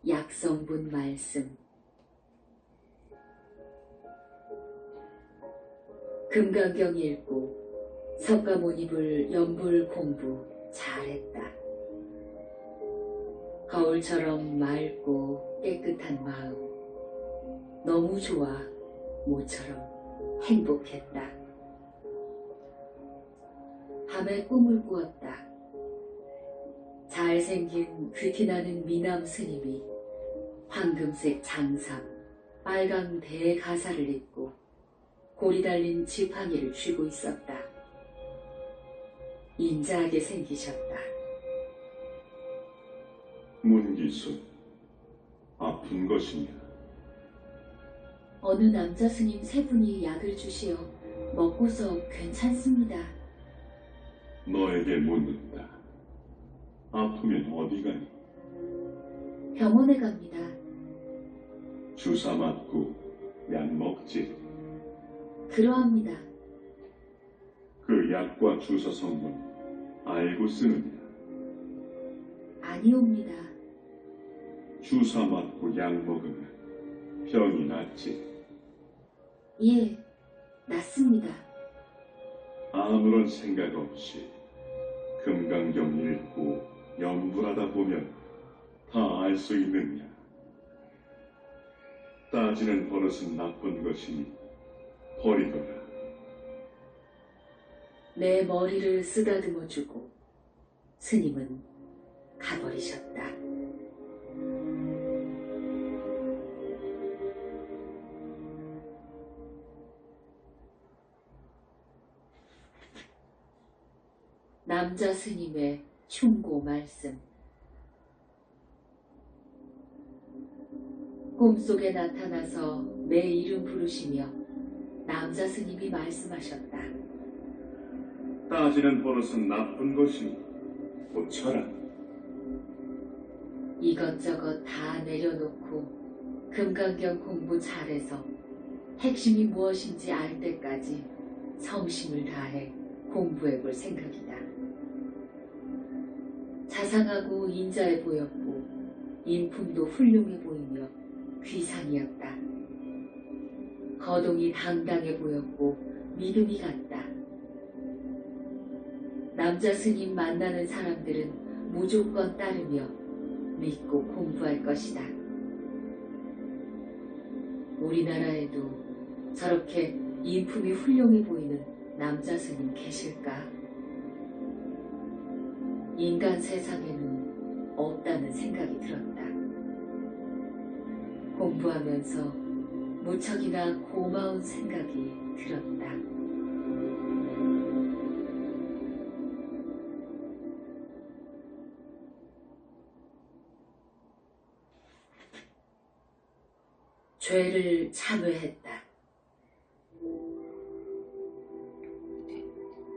약성분 말씀. 금강경 읽고 석가모니불 연불 공부 잘했다. 거울처럼 맑고 깨끗한 마음. 너무 좋아. 모처럼 행복했다. 밤에 꿈을 꾸었다. 잘생긴 귀티나는 미남 스님이 황금색 장삼, 빨강 대가사를 입고 고리 달린 지팡이를 쥐고 있었다. 인자하게 생기셨다. 문기수, 아픈 것이냐? 어느 남자 스님 세 분이 약을 주시어 먹고서 괜찮습니다. 너에게 묻는다. 아프면 어디 가니? 병원에 갑니다. 주사 맞고 약 먹지. 그러합니다. 그 약과 주사 성분 알고 쓰느냐? 아니옵니다. 주사 맞고 약 먹으면 병이 낫지. 예, 낫습니다. 아무런 생각 없이 금강경 읽고 연불하다 보면 다 알 수 있느냐? 따지는 버릇은 나쁜 것이니 버리거라. 내 머리를 쓰다듬어주고 스님은 가버리셨다. 남자 스님의 충고 말씀. 꿈속에 나타나서 내 이름 부르시며 남자 스님이 말씀하셨다. 따지는 버릇은 나쁜 것이니 고쳐라. 이것저것 다 내려놓고 금강경 공부 잘해서 핵심이 무엇인지 알 때까지 성심을 다해 공부해 볼 생각이다. 자상하고 인자해 보였고 인품도 훌륭해 보이며 귀상이었다. 거동이 당당해 보였고 믿음이 갔다. 남자 스님 만나는 사람들은 무조건 따르며 믿고 공부할 것이다. 우리나라에도 저렇게 인품이 훌륭해 보이는 남자 스님 계실까? 인간 세상에는 없다는 생각이 들었다. 공부하면서 무척이나 고마운 생각이 들었다. 죄를 참회했다.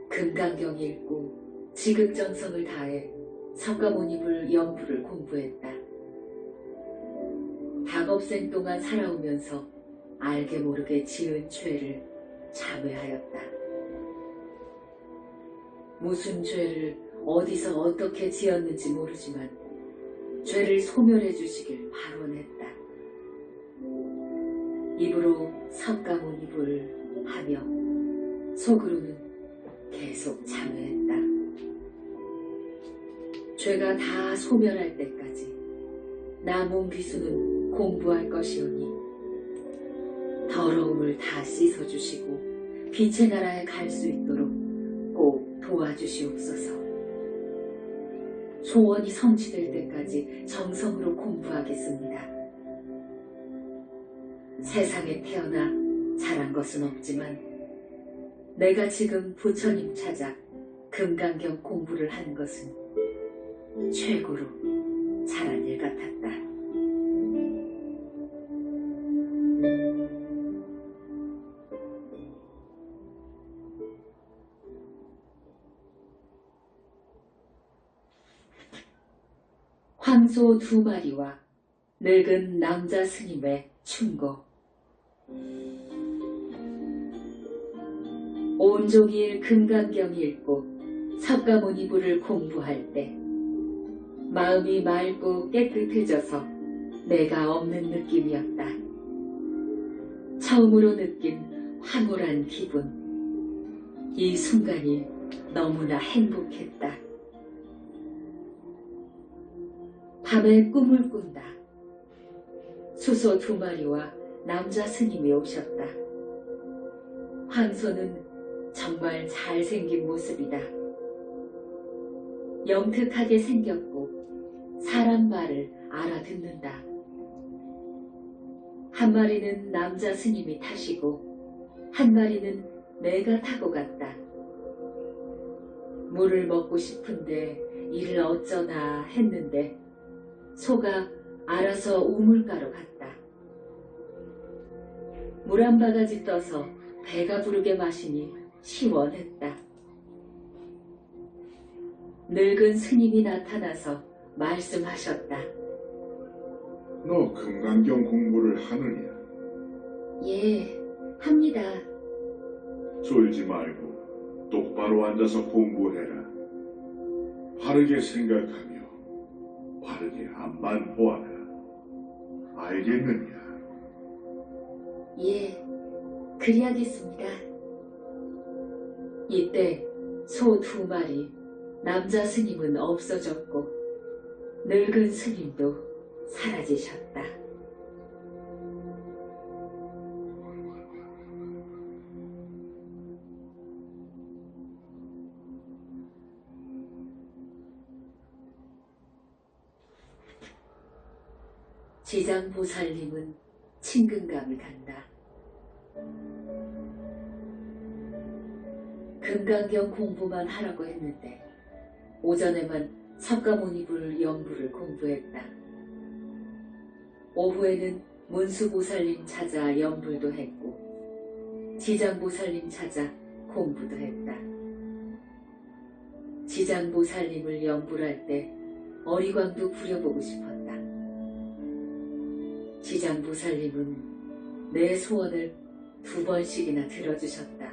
금강경 읽고 지극정성을 다해 석가모니불 연불을 공부했다. 학업생 동안 살아오면서 알게 모르게 지은 죄를 참회하였다. 무슨 죄를 어디서 어떻게 지었는지 모르지만 죄를 소멸해 주시길 발언했다. 입으로 석가모니불 하며 속으로는 계속 참회했다. 죄가 다 소멸할 때까지 나 문귀수는 공부할 것이오니 더러움을 다 씻어주시고 빛의 나라에 갈 수 있도록 꼭 도와주시옵소서. 소원이 성취될 때까지 정성으로 공부하겠습니다. 세상에 태어나 잘한 것은 없지만 내가 지금 부처님 찾아 금강경 공부를 한 것은 최고로 잘한 일 같았다. 황소 2마리와 늙은 남자 스님의 충고. 온종일 금강경 읽고 석가모니불을 공부할 때 마음이 맑고 깨끗해져서 내가 없는 느낌이었다. 처음으로 느낀 황홀한 기분. 이 순간이 너무나 행복했다. 밤에 꿈을 꾼다. 수소 2마리와 남자 스님이 오셨다. 황소는 정말 잘생긴 모습이다. 영특하게 생겼고 사람 말을 알아듣는다. 한 마리는 남자 스님이 타시고 한 마리는 내가 타고 갔다. 물을 먹고 싶은데 이를 어쩌나 했는데 소가 알아서 우물가로 갔다. 물 한 바가지 떠서 배가 부르게 마시니 시원했다. 늙은 스님이 나타나서 말씀하셨다. 너 금강경 공부를 하느냐? 예, 합니다. 졸지 말고 똑바로 앉아서 공부해라. 바르게 생각하며 바르게 앞만 보아라. 알겠느냐? 예, 그리하겠습니다. 이때 소 2마리, 남자 스님은 없어졌고 늙은 스님도 사라지셨다. 지장보살님은 친근감을 간다. 금강경 공부만 하라고 했는데 오전에만 석가모니불 연부를 공부했다. 오후에는 문수보살님 찾아 연불도 했고 지장보살님 찾아 공부도 했다. 지장보살님을 연불할 때 어리광도 부려보고 싶었다. 지장보살님은 내 소원을 2번씩이나 들어주셨다.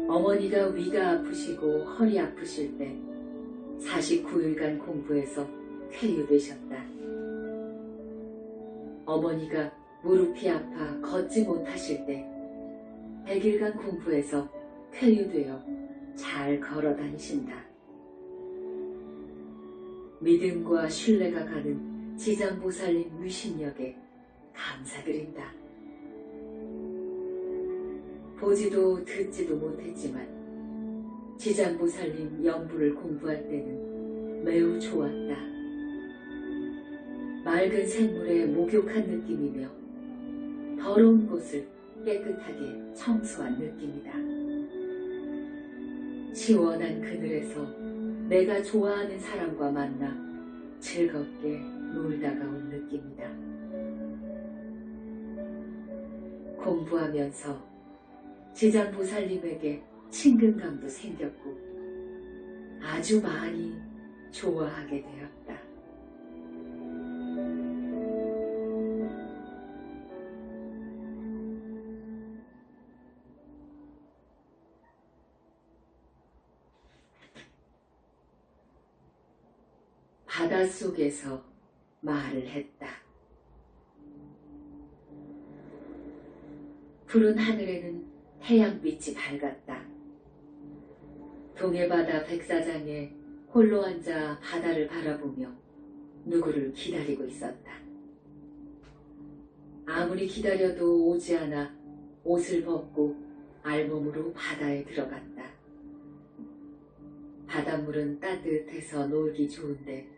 어머니가 위가 아프시고 허리 아프실 때 49일간 공부해서 쾌유되셨다. 어머니가 무릎이 아파 걷지 못하실 때 100일간 공부해서 쾌유되어 잘 걸어 다니신다. 믿음과 신뢰가 가는 지장보살님 위신력에 감사드린다. 보지도 듣지도 못했지만 지장보살님 연부를 공부할 때는 매우 좋았다. 맑은 샘물에 목욕한 느낌이며 더러운 곳을 깨끗하게 청소한 느낌이다. 시원한 그늘에서 내가 좋아하는 사람과 만나 즐겁게 놀다가 온 느낌이다. 공부하면서 지장보살님에게 친근감도 생겼고 아주 많이 좋아하게 되었다. 바닷속에서 말을 했다. 푸른 하늘에는 태양빛이 밝았다. 동해바다 백사장에 홀로 앉아 바다를 바라보며 누구를 기다리고 있었다. 아무리 기다려도 오지 않아 옷을 벗고 알몸으로 바다에 들어갔다. 바닷물은 따뜻해서 놀기 좋은데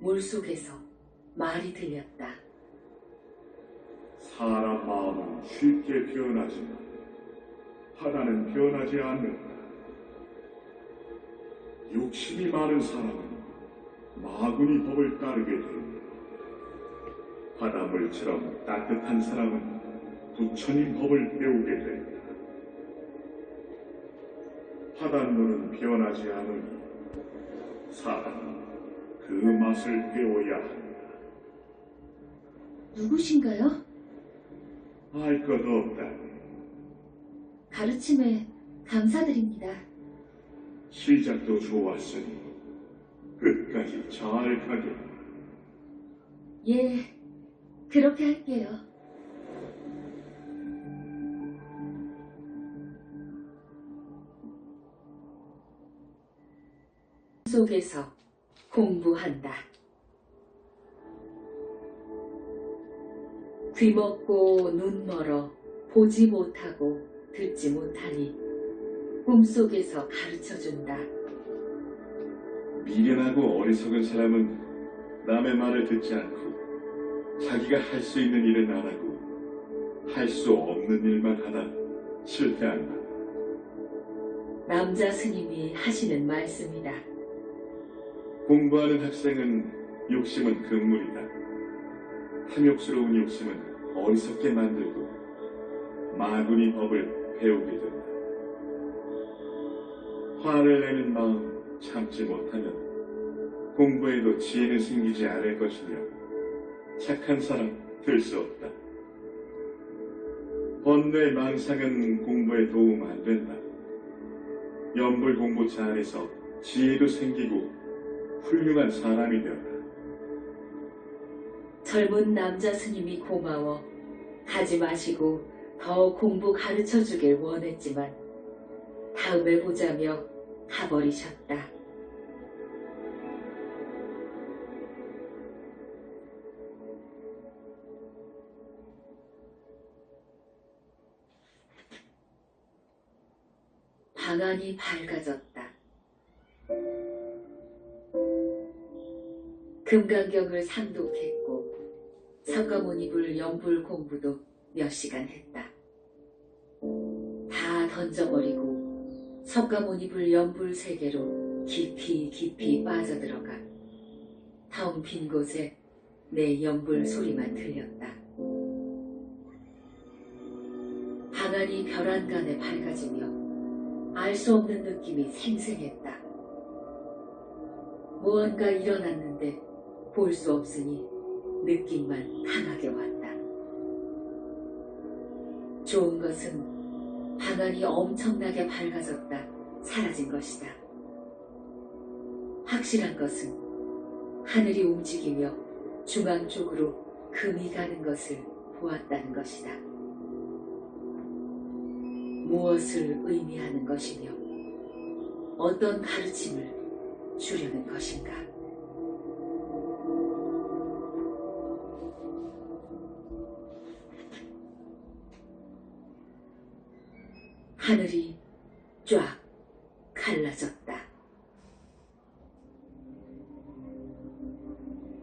물속에서 말이 들렸다. 사람 마음은 쉽게 변하지만 바다는 변하지 않는다. 욕심이 많은 사람은 마구니 법을 따르게 됩니다. 바닷물처럼 따뜻한 사람은 부처님 법을 배우게 됩니다. 바닷물은 변하지 않으니 사람은 그 맛을 배워야 한다. 누구신가요? 알 것 없다. 가르침에 감사드립니다. 시작도 좋았으니 끝까지 잘 가게. 예, 그렇게 할게요. 속에서 공부한다. 귀먹고 눈 멀어 보지 못하고 듣지 못하니 꿈속에서 가르쳐준다. 미련하고 어리석은 사람은 남의 말을 듣지 않고 자기가 할 수 있는 일은 안 하고 할 수 없는 일만 하다 실패한다. 남자 스님이 하시는 말씀이다. 공부하는 학생은 욕심은 금물이다. 탐욕스러운 욕심은 어리석게 만들고 마구니 법을 배우게 된다. 화를 내는 마음 참지 못하면 공부에도 지혜는 생기지 않을 것이며 착한 사람 될 수 없다. 번뇌 망상은 공부에 도움 안 된다. 연불 공부 잘해서 지혜도 생기고 훌륭한 사람이 되어라. 젊은 남자 스님이 고마워 가지 마시고 더 공부 가르쳐 주길 원했지만 다음에 보자며 가버리셨다. 방안이 밝아졌다. 금강경을 상독했고 석가모니불 연불 공부도 몇 시간 했다. 다 던져버리고 석가모니불 연불 세계로 깊이 깊이 빠져들어가 텅 빈 곳에 내 연불 소리만 들렸다. 방안이 별안간에 밝아지며 알 수 없는 느낌이 생생했다. 무언가 일어났는데 볼 수 없으니 느낌만 강하게 왔다. 좋은 것은 방안이 엄청나게 밝아졌다 사라진 것이다. 확실한 것은 하늘이 움직이며 중앙 쪽으로 금이 가는 것을 보았다는 것이다. 무엇을 의미하는 것이며 어떤 가르침을 주려는 것인가? 하늘이 쫙 갈라졌다.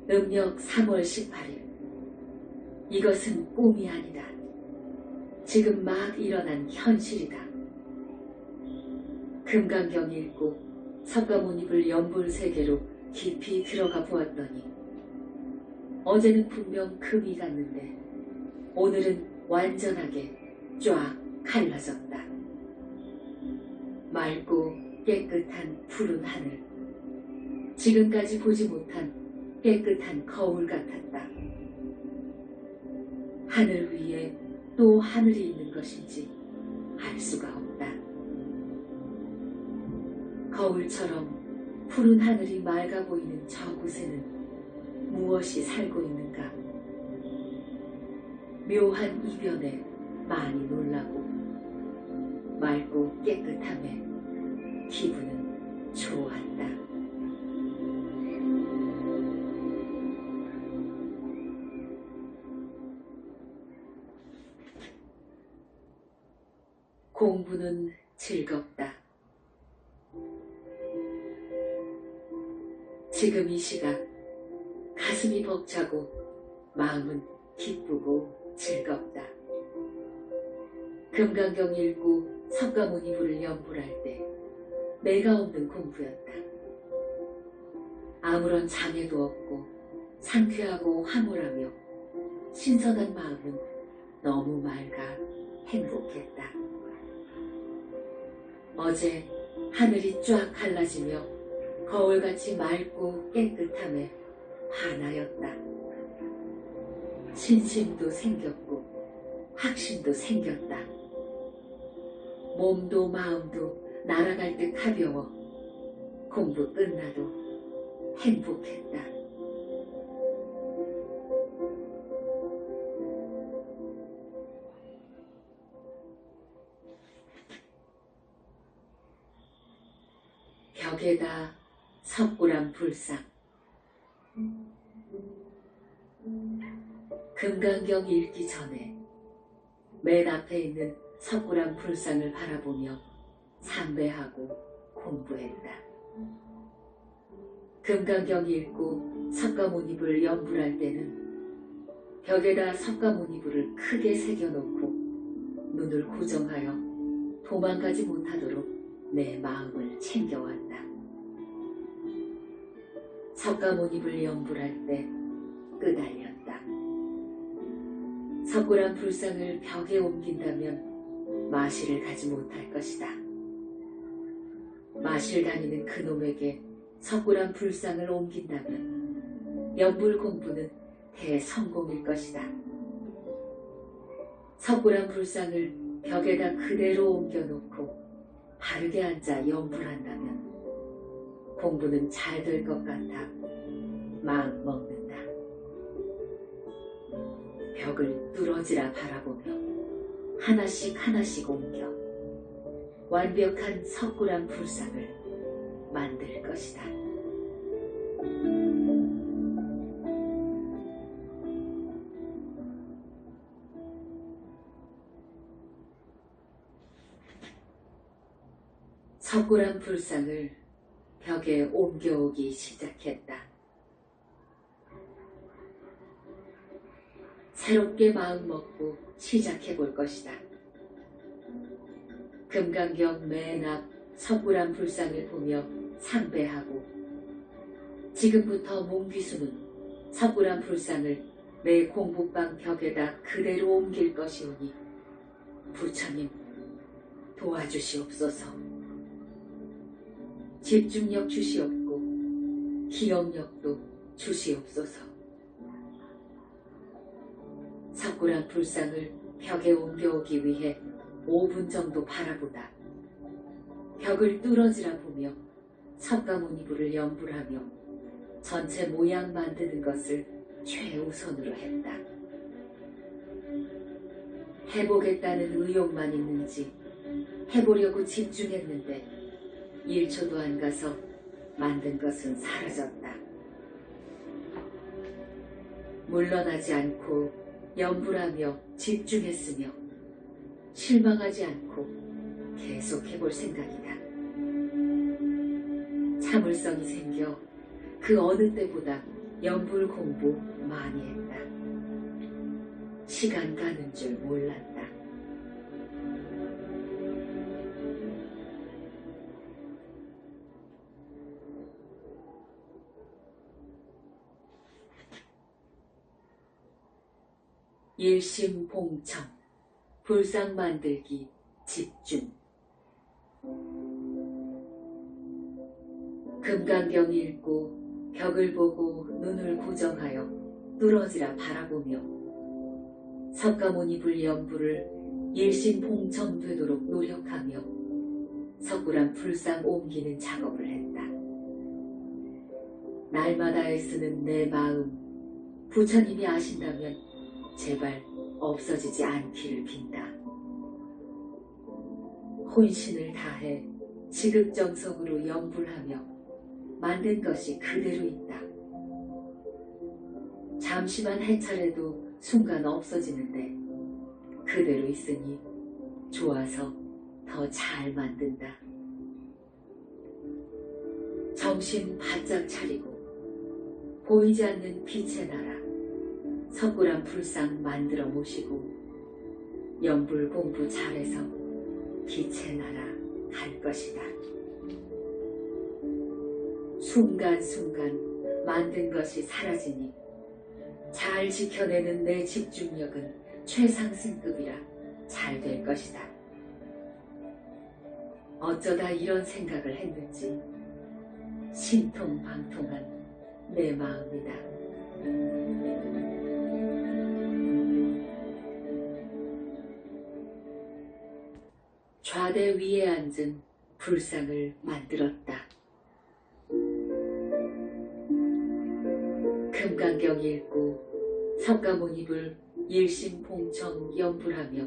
음력 3월 18일. 이것은 꿈이 아니다. 지금 막 일어난 현실이다. 금강경 읽고 석가모니불 연불 세계로 깊이 들어가 보았더니 어제는 분명 금이 갔는데 오늘은 완전하게 쫙 갈라졌다. 맑고 깨끗한 푸른 하늘, 지금까지 보지 못한 깨끗한 거울 같았다. 하늘 위에 또 하늘이 있는 것인지 알 수가 없다. 거울처럼 푸른 하늘이 맑아 보이는 저곳에는 무엇이 살고 있는가? 묘한 이변에 많이 놀라고 맑고 깨끗함에 기분은 좋았다. 공부는 즐겁다. 지금 이 시각 가슴이 벅차고 마음은 기쁘고 즐겁다. 금강경 읽고 석가모니불을 연불할 때 내가 없는 공부였다. 아무런 장애도 없고 상쾌하고 황홀하며 신선한 마음은 너무 맑아 행복했다. 어제 하늘이 쫙 갈라지며 거울같이 맑고 깨끗함에 반하였다. 신심도 생겼고 확신도 생겼다. 몸도 마음도 날아갈 듯 가벼워 공부 끝나도 행복했다. 벽에다 석굴암 불상. 금강경 읽기 전에 맨 앞에 있는 석굴암 불상을 바라보며 삼배하고 공부했다. 금강경 읽고 석가모니불 연불할 때는 벽에다 석가모니불을 크게 새겨놓고 눈을 고정하여 도망가지 못하도록 내 마음을 챙겨왔다. 석가모니불 연불할 때 끄달렸다. 석굴암 불상을 벽에 옮긴다면 마실을 가지 못할 것이다. 마실 다니는 그놈에게 석굴암 불상을 옮긴다면 연불 공부는 대성공일 것이다. 석굴암 불상을 벽에다 그대로 옮겨놓고 바르게 앉아 연불한다면 공부는 잘 될 것 같아 마음 먹는다. 벽을 뚫어지라 바라보며 하나씩 하나씩 옮겨 완벽한 석굴암 불상을 만들 것이다. 석굴암 불상을 벽에 옮겨오기 시작했다. 새롭게 마음먹고 시작해볼 것이다. 금강경 맨 앞 석굴암 불상을 보며 삼배하고 지금부터 몽귀수는 석굴암 불상을 내 공부방 벽에다 그대로 옮길 것이오니 부처님 도와주시옵소서. 집중력 주시옵고 기억력도 주시옵소서. 석굴암 불상을 벽에 옮겨오기 위해 5분 정도 바라보다 벽을 뚫어지라 보며 석가모니불을 연불하며 전체 모양 만드는 것을 최우선으로 했다. 해보겠다는 의욕만 있는지 해보려고 집중했는데 1초도 안 가서 만든 것은 사라졌다. 물러나지 않고 연불하며 집중했으며 실망하지 않고 계속해볼 생각이다. 참을성이 생겨 그 어느 때보다 연불 공부 많이 했다. 시간 가는 줄 몰랐다. 일심봉청, 불상 만들기 집중. 금강경 읽고 벽을 보고 눈을 고정하여 뚫어지라 바라보며 석가모니불 연불을 일심봉청 되도록 노력하며 석굴암 불상 옮기는 작업을 했다. 날마다 애쓰는 내 마음, 부처님이 아신다면 제발 없어지지 않기를 빈다. 혼신을 다해 지극정성으로 연불하며 만든 것이 그대로 있다. 잠시만 해찰해도 순간 없어지는데 그대로 있으니 좋아서 더 잘 만든다. 정신 바짝 차리고 보이지 않는 빛의 나라 석굴암 불상 만들어 모시고 연불 공부 잘해서 빛의 나라 갈 것이다. 순간순간 만든 것이 사라지니 잘 지켜내는 내 집중력은 최상승급이라 잘 될 것이다. 어쩌다 이런 생각을 했는지 신통방통한 내 마음이다. 좌대 위에 앉은 불상을 만들었다. 금강경 읽고 석가모니불 일심봉청 연불하며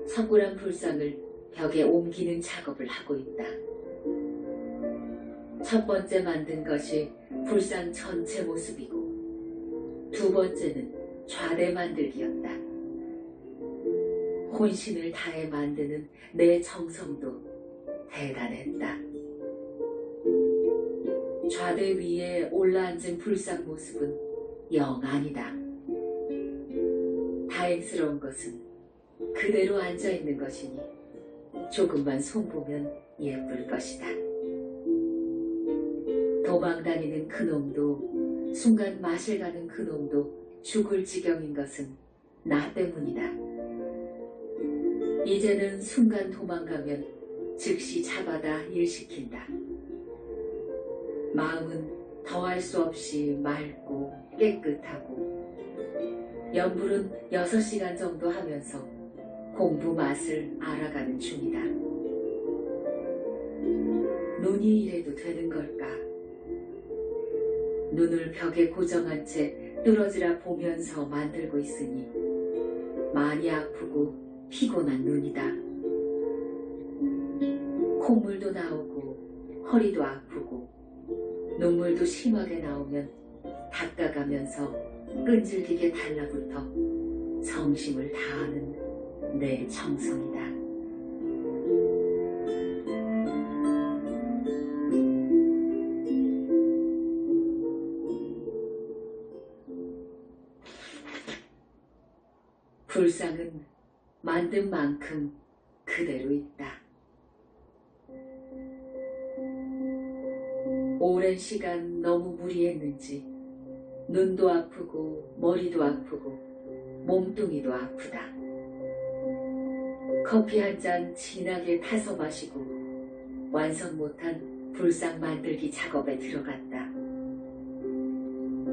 석굴암 불상을 벽에 옮기는 작업을 하고 있다. 첫 번째 만든 것이 불상 전체 모습이고, 두 번째는 좌대 만들기였다. 혼신을 다해 만드는 내 정성도 대단했다. 좌대 위에 올라앉은 불상 모습은 영 아니다. 다행스러운 것은 그대로 앉아있는 것이니 조금만 손보면 예쁠 것이다. 도망다니는 그놈도, 순간 맛을 가는 그놈도 죽을 지경인 것은 나 때문이다. 이제는 순간 도망가면 즉시 잡아다 일시킨다. 마음은 더할 수 없이 맑고 깨끗하고, 연불은 6시간 정도 하면서 공부 맛을 알아가는 중이다. 눈이 이래도 되는 걸까? 눈을 벽에 고정한 채 뚫어지라 보면서 만들고 있으니 많이 아프고 피곤한 눈이다. 콧물도 나오고 허리도 아프고 눈물도 심하게 나오면 닦아가면서 끈질기게 달라붙어 성심을 다하는 내 정성이다. 불상은 만든 만큼 그대로 있다. 오랜 시간 너무 무리했는지 눈도 아프고 머리도 아프고 몸뚱이도 아프다. 커피 한 잔 진하게 타서 마시고 완성 못한 불상 만들기 작업에 들어갔다.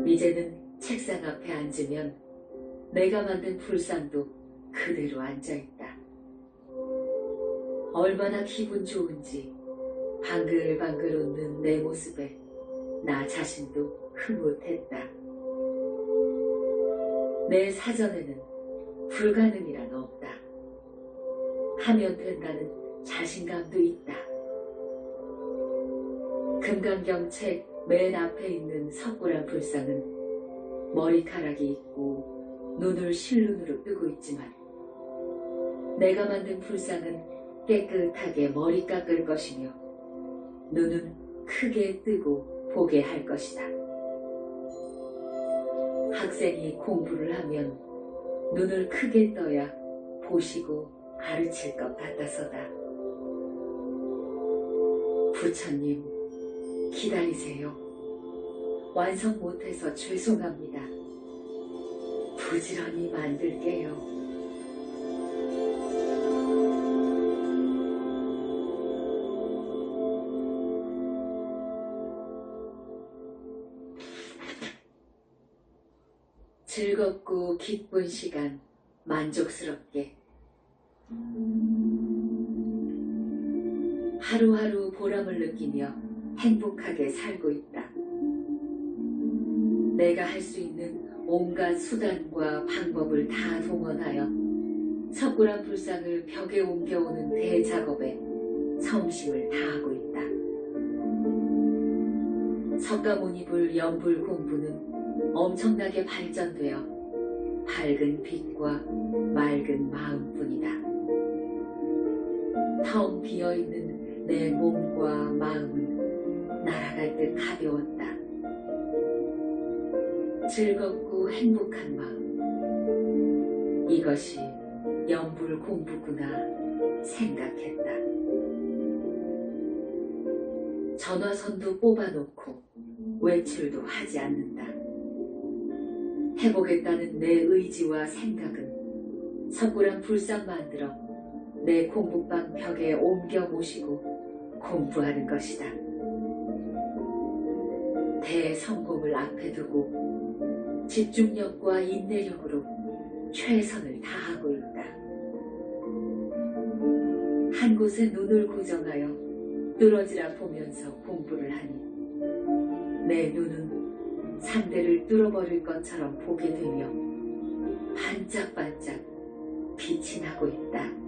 이제는 책상 앞에 앉으면 내가 만든 불상도 그대로 앉아있다. 얼마나 기분 좋은지 방글방글 웃는 내 모습에 나 자신도 흐뭇했다. 내 사전에는 불가능이란 없다. 하면 된다는 자신감도 있다. 금강경 책 맨 앞에 있는 석고랑 불상은 머리카락이 있고 눈을 실눈으로 뜨고 있지만, 내가 만든 불상은 깨끗하게 머리 깎을 것이며 눈은 크게 뜨고 보게 할 것이다. 학생이 공부를 하면 눈을 크게 떠야 보시고 가르칠 것 같아서다. 부처님, 기다리세요. 완성 못해서 죄송합니다. 부지런히 만들게요. 즐겁고 기쁜 시간, 만족스럽게 하루하루 보람을 느끼며 행복하게 살고 있다. 내가 할 수 있는 온갖 수단과 방법을 다 동원하여 석굴암 불상을 벽에 옮겨오는 대작업에 성심을 다하고 있다. 석가모니불 연불 공부는 엄청나게 발전되어 밝은 빛과 맑은 마음뿐이다. 텅 비어있는 내 몸과 마음은 날아갈 듯 가벼웠다. 즐겁고 행복한 마음, 이것이 연불 공부구나 생각했다. 전화선도 뽑아놓고 외출도 하지 않는다. 해보겠다는 내 의지와 생각은 석굴암 불상 만들어 내 공부방 벽에 옮겨 모시고 공부하는 것이다. 대성공을 앞에 두고 집중력과 인내력으로 최선을 다하고 있다. 한 곳에 눈을 고정하여 뚫어지라 보면서 공부를 하니 내 눈은 상대를 뚫어버릴 것처럼 보게 되며 반짝반짝 빛이 나고 있다.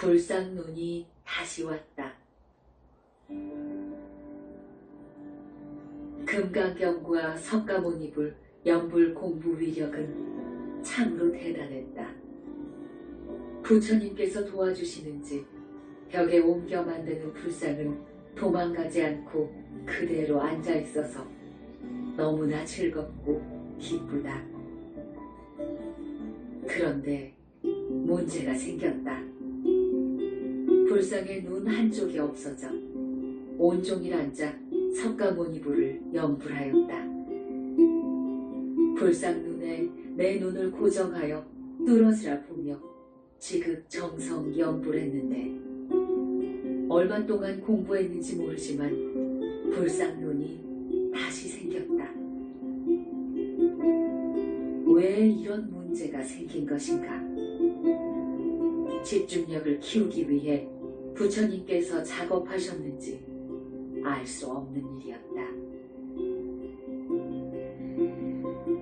불상 눈이 다시 왔다. 금강경과 석가모니불 연불 공부 위력은 참으로 대단했다. 부처님께서 도와주시는지 벽에 옮겨 만드는 불상은 도망가지 않고 그대로 앉아 있어서 너무나 즐겁고 기쁘다. 그런데 문제가 생겼다. 불상의 눈 한쪽이 없어져 온종일 앉아 석가모니불을 연불하였다. 불상 눈에 내 눈을 고정하여 뚫어지라 보며 지극정성 연불했는데 얼마 동안 공부했는지 모르지만 불상 눈이 다시 생겼다. 왜 이런 문제가 생긴 것인가? 집중력을 키우기 위해 부처님께서 작업하셨는지 알 수 없는 일이었다.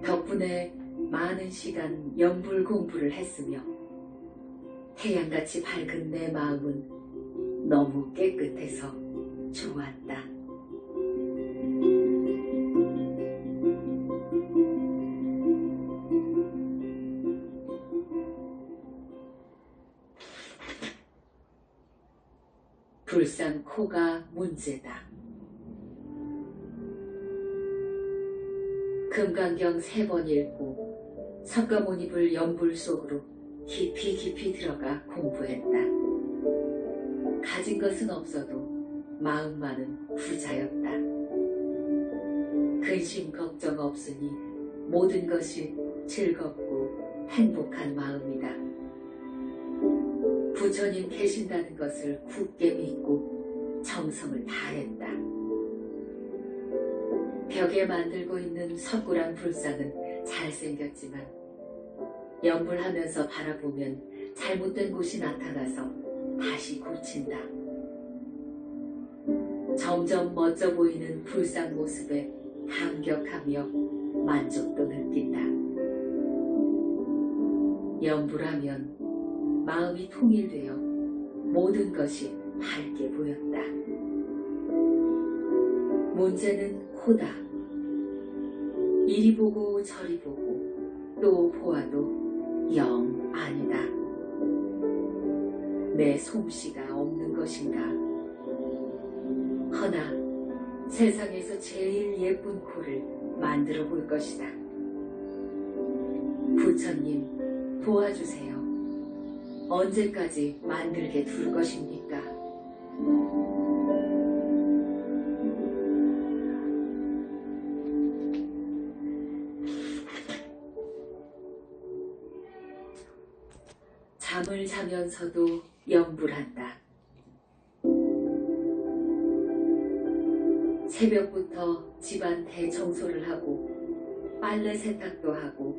덕분에 많은 시간 연불 공부를 했으며 태양같이 밝은 내 마음은 너무 깨끗해서 좋았다. 불상 코가 문제다. 금강경 3번 읽고 석가모니불 연불 속으로 깊이 들어가 공부했다. 가진 것은 없어도 마음만은 부자였다. 근심 걱정 없으니 모든 것이 즐겁고 행복한 마음이다. 부처님 계신다는 것을 굳게 믿고 정성을 다했다. 벽에 만들고 있는 석굴암 불상은 잘생겼지만 연불하면서 바라보면 잘못된 곳이 나타나서 다시 고친다. 점점 멋져 보이는 불상 모습에 감격하며 만족도 느낀다. 연불하면 마음이 통일되어 모든 것이 밝게 보였다. 문제는 코다. 이리 보고 저리 보고 또 보아도 영 아니다. 내 솜씨가 없는 것인가? 허나 세상에서 제일 예쁜 코를 만들어 볼 것이다. 부처님 도와주세요. 언제까지 만들게 둘 것입니까? 잠을 자면서도 연불한다. 새벽부터 집안 대청소를 하고 빨래 세탁도 하고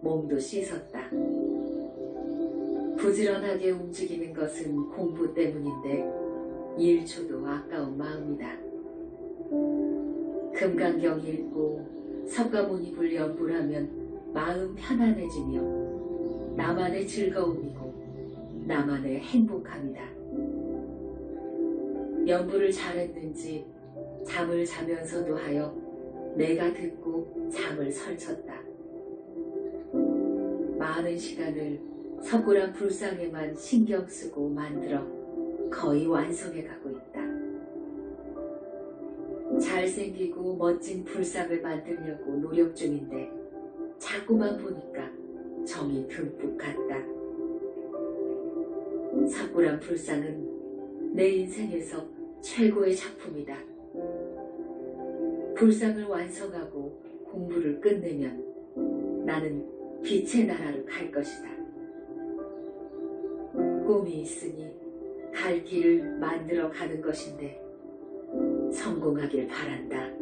몸도 씻었다. 부지런하게 움직이는 것은 공부 때문인데 1초도 아까운 마음이다. 금강경 읽고 석가모니불 연불하면 마음 편안해지며 나만의 즐거움이고 나만의 행복함이다. 연불을 잘했는지 잠을 자면서도 하여 내가 듣고 잠을 설쳤다. 많은 시간을 석굴암 불상에만 신경 쓰고 만들어 거의 완성해 가고 있다. 잘생기고 멋진 불상을 만들려고 노력 중인데 자꾸만 보니까 정이 듬뿍 갔다. 석굴암 불상은 내 인생에서 최고의 작품이다. 불상을 완성하고 공부를 끝내면 나는 빛의 나라로 갈 것이다. 꿈이 있으니 갈 길을 만들어 가는 것인데 성공하길 바란다.